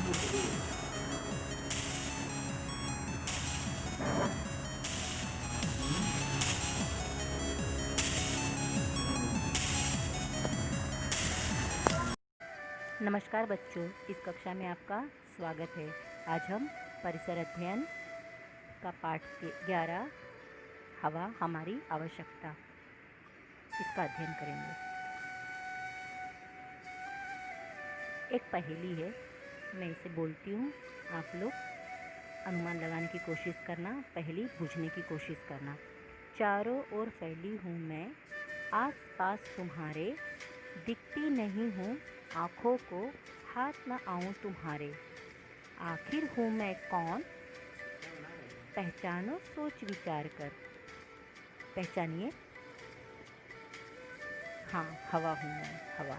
नमस्कार बच्चों, इस कक्षा में आपका स्वागत है। आज हम परिसर अध्ययन का पाठ 11 हवा हमारी आवश्यकता इसका अध्ययन करेंगे। एक पहेली है, मैं इसे बोलती हूँ, आप लोग अनुमान लगाने की कोशिश करना, पहेली बूझने की कोशिश करना। चारों ओर फैली हूँ मैं, आस पास तुम्हारे, दिखती नहीं हूँ आँखों को, हाथ न आऊँ तुम्हारे। आखिर हूँ मैं कौन, पहचानो सोच विचार कर। पहचानिए। हाँ, हवा हूँ मैं, हवा।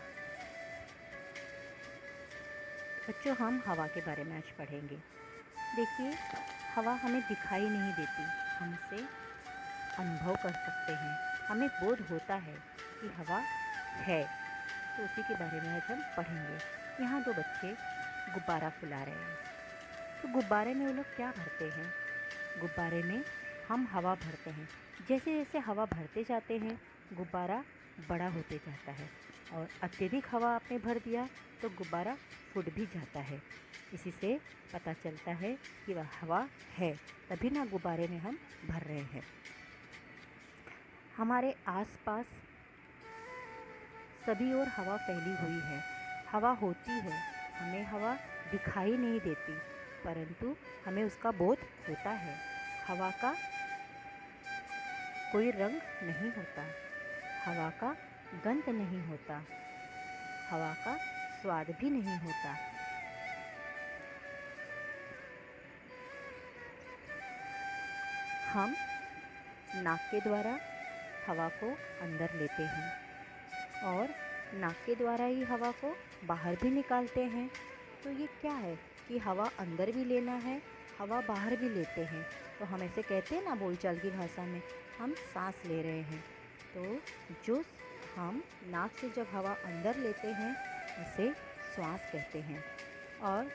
बच्चों, हम हवा के बारे में आज पढ़ेंगे। देखिए, हवा हमें दिखाई नहीं देती, हम उसे अनुभव कर सकते हैं। हमें बोध होता है कि हवा है, तो उसी के बारे में आज हम पढ़ेंगे। यहाँ दो बच्चे गुब्बारा फुला रहे हैं। तो गुब्बारे में वो लोग क्या भरते हैं? गुब्बारे में हम हवा भरते हैं। जैसे जैसे हवा भरते जाते हैं, गुब्बारा बड़ा होते जाता है, और अत्यधिक हवा आपने भर दिया तो गुब्बारा फूट भी जाता है। इसी से पता चलता है कि वह हवा है, तभी ना गुब्बारे में हम भर रहे हैं। हमारे आसपास सभी ओर हवा फैली हुई है। हवा होती है, हमें हवा दिखाई नहीं देती, परंतु हमें उसका बोध होता है। हवा का कोई रंग नहीं होता, हवा का गंध नहीं होता, हवा का स्वाद भी नहीं होता। हम नाक के द्वारा हवा को अंदर लेते हैं और नाक के द्वारा ही हवा को बाहर भी निकालते हैं। तो ये क्या है कि हवा अंदर भी लेना है, हवा बाहर भी लेते हैं। तो हम ऐसे कहते हैं ना, बोलचाल की भाषा में, हम सांस ले रहे हैं। तो जो हम नाक से जब हवा अंदर लेते हैं उसे श्वास कहते हैं, और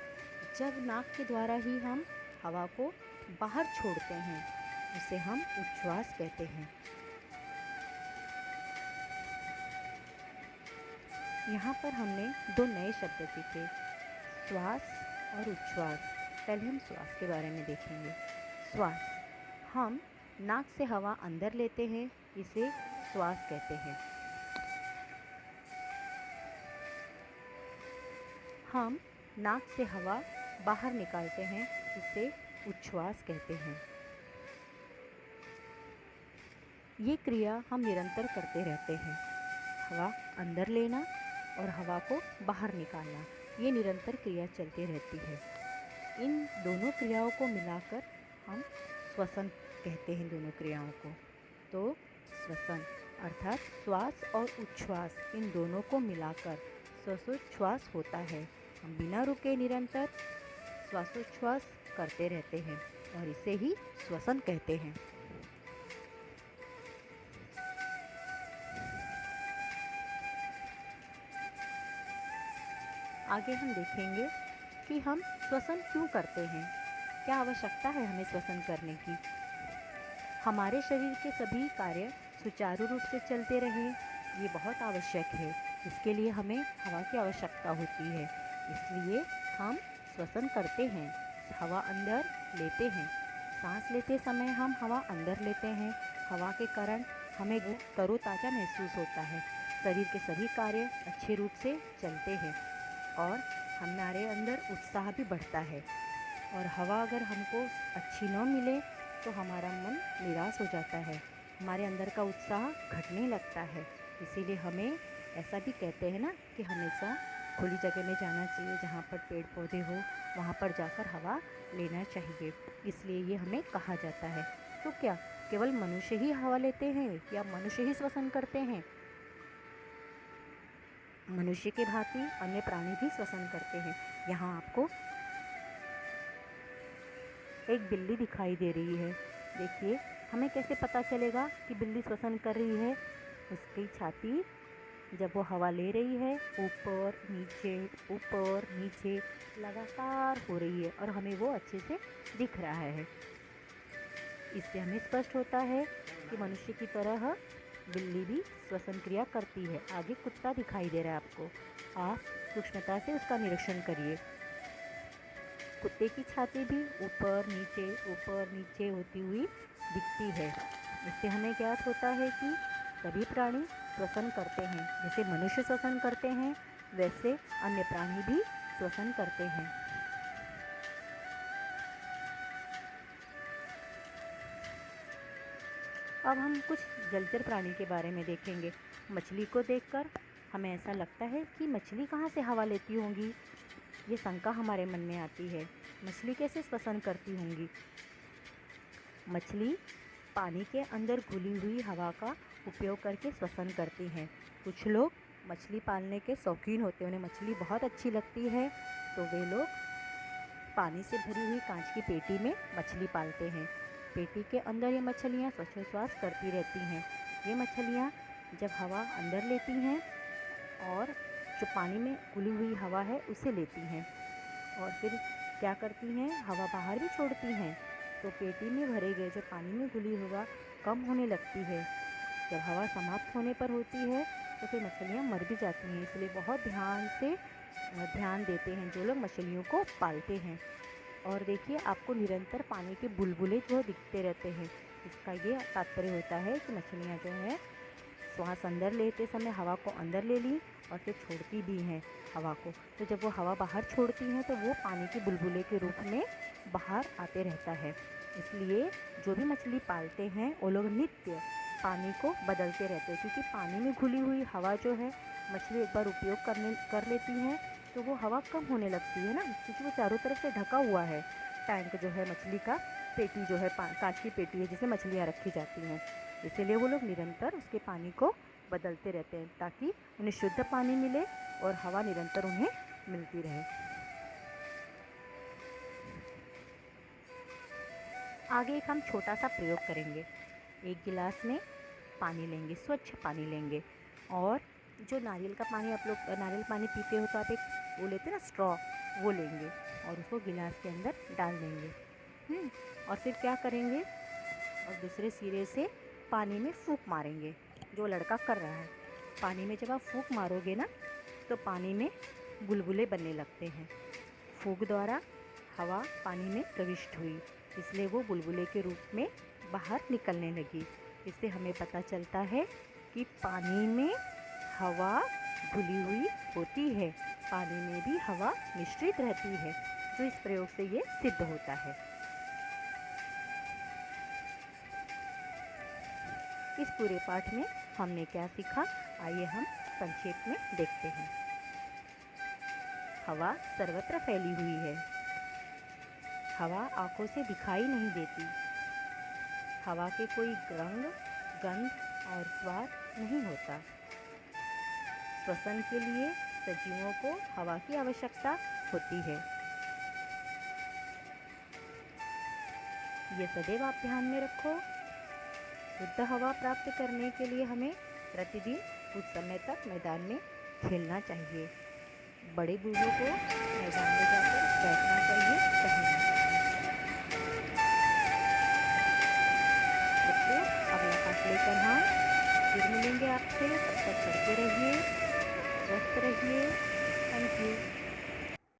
जब नाक के द्वारा ही हम हवा को बाहर छोड़ते हैं उसे हम उच्छ्वास कहते हैं। यहाँ पर हमने दो नए शब्द सीखे, श्वास और उच्छ्वास। पहले हम श्वास के बारे में देखेंगे। श्वास, हम नाक से हवा अंदर लेते हैं, इसे श्वास कहते हैं। हम नाक से हवा बाहर निकालते हैं, इसे उच्छ्वास कहते हैं। ये क्रिया हम निरंतर करते रहते हैं। हवा अंदर लेना और हवा को बाहर निकालना, ये निरंतर क्रिया चलती रहती है। इन दोनों क्रियाओं को मिलाकर हम श्वसन कहते हैं, दोनों क्रियाओं को। तो श्वसन अर्थात श्वास और उच्छ्वास, इन दोनों को मिलाकर श्वासोच्छ्वास होता है। हम बिना रुके निरंतर श्वासोच्छ्वास करते रहते हैं और इसे ही श्वसन कहते हैं। आगे हम देखेंगे कि हम श्वसन क्यों करते हैं, क्या आवश्यकता है हमें श्वसन करने की। हमारे शरीर के सभी कार्य सुचारू रूप से चलते रहें, ये बहुत आवश्यक है। इसके लिए हमें हवा की आवश्यकता होती है, इसलिए हम श्वसन करते हैं, हवा अंदर लेते हैं। सांस लेते समय हम हवा अंदर लेते हैं, हवा के कारण हमें तरोताज़ा महसूस होता है, शरीर के सभी कार्य अच्छे रूप से चलते हैं और हमारे अंदर उत्साह भी बढ़ता है। और हवा अगर हमको अच्छी न मिले तो हमारा मन निराश हो जाता है, हमारे अंदर का उत्साह घटने लगता है। इसीलिए हमें ऐसा भी कहते हैं ना कि हमेशा खुली जगह में जाना चाहिए, जहाँ पर पेड़ पौधे हो वहाँ पर जाकर हवा लेना चाहिए, इसलिए ये हमें कहा जाता है। तो क्या केवल मनुष्य ही हवा लेते हैं या मनुष्य ही श्वसन करते हैं? मनुष्य के भांति अन्य प्राणी भी श्वसन करते हैं। यहाँ आपको एक बिल्ली दिखाई दे रही है। देखिए, हमें कैसे पता चलेगा कि बिल्ली श्वसन कर रही है? उसकी छाती जब वो हवा ले रही है ऊपर नीचे लगातार हो रही है और हमें वो अच्छे से दिख रहा है। इससे हमें स्पष्ट होता है कि मनुष्य की तरह बिल्ली भी श्वसन क्रिया करती है। आगे कुत्ता दिखाई दे रहा है आपको, आप सूक्ष्मता से उसका निरीक्षण करिए। कुत्ते की छाती भी ऊपर नीचे होती हुई दिखती है। इससे हमें ज्ञात होता है कि सभी प्राणी श्वसन करते हैं। जैसे मनुष्य श्वसन करते हैं वैसे अन्य प्राणी भी श्वसन करते हैं। अब हम कुछ जलचर प्राणी के बारे में देखेंगे। मछली को देखकर हमें ऐसा लगता है कि मछली कहाँ से हवा लेती होंगी। ये शंका हमारे मन में आती है, मछली कैसे श्वसन करती होंगी। मछली पानी के अंदर घुली हुई हवा का उपयोग करके श्वसन करती हैं। कुछ लोग मछली पालने के शौकीन होते हैं, उन्हें मछली बहुत अच्छी लगती है, तो वे लोग पानी से भरी हुई कांच की पेटी में मछली पालते हैं। पेटी के अंदर ये मछलियाँ श्वासोच्छ्वास करती रहती हैं। ये मछलियाँ जब हवा अंदर लेती हैं और जो पानी में घुली हुई हवा है उसे लेती हैं और फिर क्या करती हैं, हवा बाहर भी छोड़ती हैं, तो पेटी में भरे गए जो पानी में घुली हवा कम होने लगती है। जब हवा समाप्त होने पर होती है तो फिर मछलियाँ मर भी जाती हैं। इसलिए बहुत ध्यान देते हैं जो लोग मछलियों को पालते हैं। और देखिए, आपको निरंतर पानी के बुलबुले जो दिखते रहते हैं। इसका ये तात्पर्य होता है कि मछलियाँ जो है श्वास अंदर लेते समय हवा को अंदर ले ली और फिर छोड़ती भी हैं हवा को। तो जब वो हवा बाहर छोड़ती हैं तो वो पानी के बुलबुले के रूप में बाहर आते रहता है। इसलिए जो भी मछली पालते हैं वो लोग नित्य पानी को बदलते रहते हैं, क्योंकि पानी में घुली हुई हवा जो है मछली एक बार उपयोग कर लेती हैं तो वो हवा कम होने लगती है ना, क्योंकि वो चारों तरफ से ढका हुआ है। टैंक जो है मछली का, पेटी जो है कांच की पेटी है जिसमें मछलियाँ रखी जाती हैं। इसीलिए वो लोग निरंतर उसके पानी को बदलते रहते हैं ताकि उन्हें शुद्ध पानी मिले और हवा निरंतर उन्हें मिलती रहे। आगे एक हम छोटा सा प्रयोग करेंगे। एक गिलास में पानी लेंगे, स्वच्छ पानी लेंगे, और जो नारियल का पानी, आप लोग नारियल पानी पीते हो तो आप एक वो लेते हैं ना, स्ट्रॉ, वो लेंगे और उसको गिलास के अंदर डाल देंगे। और फिर क्या करेंगे, और दूसरे सिरे से पानी में फूंक मारेंगे। जो लड़का कर रहा है, पानी में जब आप फूंक मारोगे ना तो पानी में बुलबुले बनने लगते हैं। फूंक द्वारा हवा पानी में प्रविष्ट हुई, इसलिए वो बुलबुले के रूप में बाहर निकलने लगी। इससे हमें पता चलता है कि पानी में हवा घुली हुई होती है, पानी में भी हवा मिश्रित रहती है। तो इस प्रयोग से ये सिद्ध होता है। इस पूरे पाठ में हमने क्या सीखा, आइए हम संक्षेप में देखते हैं। हवा सर्वत्र फैली हुई है। हवा आंखों से दिखाई नहीं देती। हवा के कोई रंग, गंध और स्वाद नहीं होता। श्वसन के लिए सजीवों को हवा की आवश्यकता होती है। ये सदैव आप ध्यान में रखो। शुद्ध हवा प्राप्त करने के लिए हमें प्रतिदिन कुछ समय तक मैदान में खेलना चाहिए। बड़े बूढ़ों को मैदान में जाकर बैठना चाहिए, टहलना चाहिए। बच्चों, अगला पाठ लेकर हम फिर मिलेंगे आपसे। तब तक करते रहिए, स्वस्थ रहिए। Thank you.